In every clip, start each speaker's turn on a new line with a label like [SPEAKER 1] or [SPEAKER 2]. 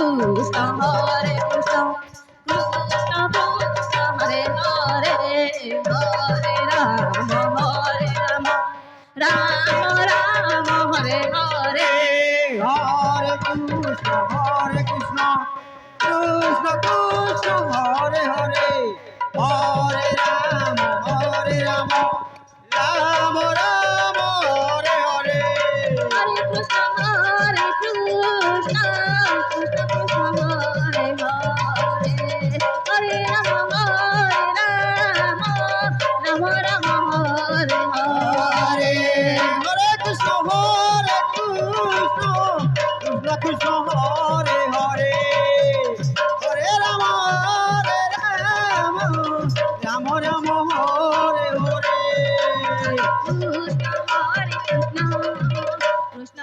[SPEAKER 1] কৃষ্ণ হরে কৃষ্ণ কৃষ্ণ কৃষ্ণ হরে হরে হরে রাম রাম রাম হরে হরে
[SPEAKER 2] হরে কৃষ্ণ কৃষ্ণ কৃষ্ণ হরে হরে হরে রাম রাম রাম হরে হরে
[SPEAKER 1] হরে কৃষ্ণ কৃষ্ণ কৃষ্ণ হরে হরে হরে রাম রাম রাম হরে হরে
[SPEAKER 2] হরে কৃষ্ণ কৃষ্ণ কৃষ্ণ হরে হরে হরে রাম রাম রাম হরে হরে
[SPEAKER 1] কৃষ্ণ হরে কৃষ্ণ কৃষ্ণ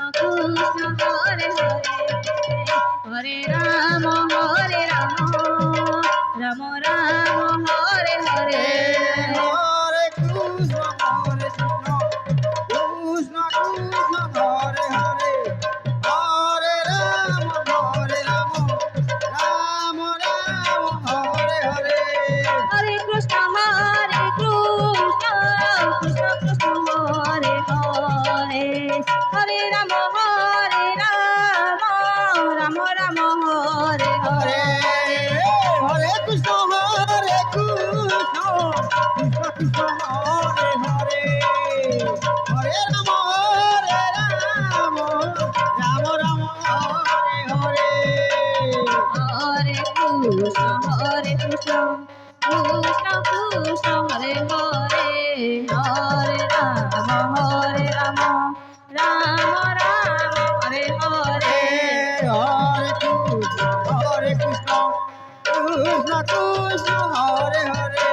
[SPEAKER 1] হরে হরে হরে রাম রাম রাম হরে হরে
[SPEAKER 2] হরে কৃষ্ণ কৃষ্ণ কৃষ্ণ হরে হরে হরে রাম রাম রাম হরে হরে
[SPEAKER 1] হরে কৃষ্ণ কৃষ্ণ কৃষ্ণ হরে হরে হরে রাম রাম রাম হরে হরে
[SPEAKER 2] হরে কৃষ্ণ কৃষ্ণ কৃষ্ণ হরে হরে হরে রাম রাম রাম হরে হরে
[SPEAKER 1] হরে কৃষ্ণ কৃষ্ণ কৃষ্ণ হরে হরে হরে রাম রাম রাম হরে হরে
[SPEAKER 2] হরে কৃষ্ণ কৃষ্ণ কৃষ্ণ হরে হরে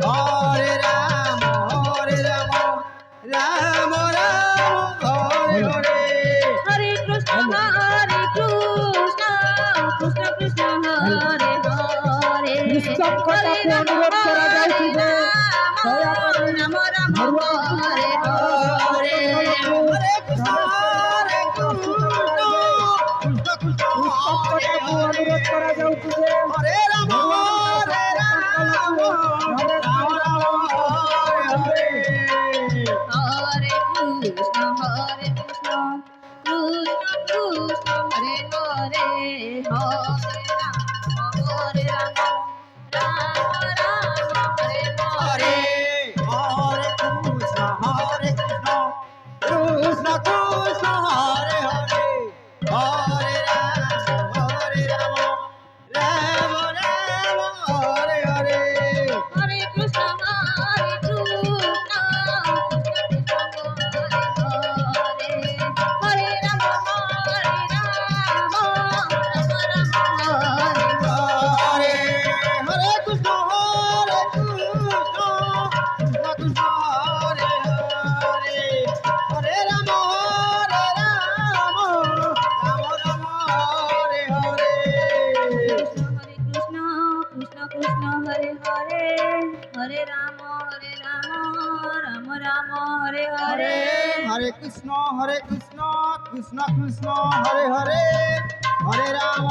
[SPEAKER 2] হরে রাম রাম রাম হরে হরে
[SPEAKER 1] হরে কৃষ্ণ কৃষ্ণ কৃষ্ণ হরে হরে
[SPEAKER 3] নিস্তব্ধতাকে অনুরোধ করা যায় কি যে দয়া করে
[SPEAKER 1] রাম রাম হরে হরে
[SPEAKER 2] হরে কৃষ্ণ কৃষ্ণ
[SPEAKER 3] নিস্তব্ধতাকে অনুরোধ করা যায় কি যে
[SPEAKER 2] হরে রাম রাম হরে হরে
[SPEAKER 1] হরে কৃষ্ণ কৃষ্ণ কৃষ্ণ হরে হরে হরে রাম রাম হরে হরে
[SPEAKER 2] হরে কৃষ্ণ কৃষ্ণ কৃষ্ণ হরে হরে হরে রাম রাম রাম হরে হরে
[SPEAKER 1] হরে কৃষ্ণ হরে রাম
[SPEAKER 2] হরে হরে কৃষ্ণ কৃষ্ণ কৃষ্ণ হরে হরে হরে রাম রাম রাম হরে হরে
[SPEAKER 1] কৃষ্ণ কৃষ্ণ হরে হরে হরে রাম রাম রাম হরে হরে
[SPEAKER 2] হরে কৃষ্ণ কৃষ্ণ কৃষ্ণ হরে হরে হরে রাম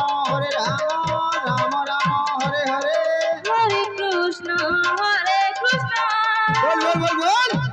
[SPEAKER 2] রাম রাম হরে হরে
[SPEAKER 1] হরে কৃষ্ণ
[SPEAKER 2] বল বল বল বল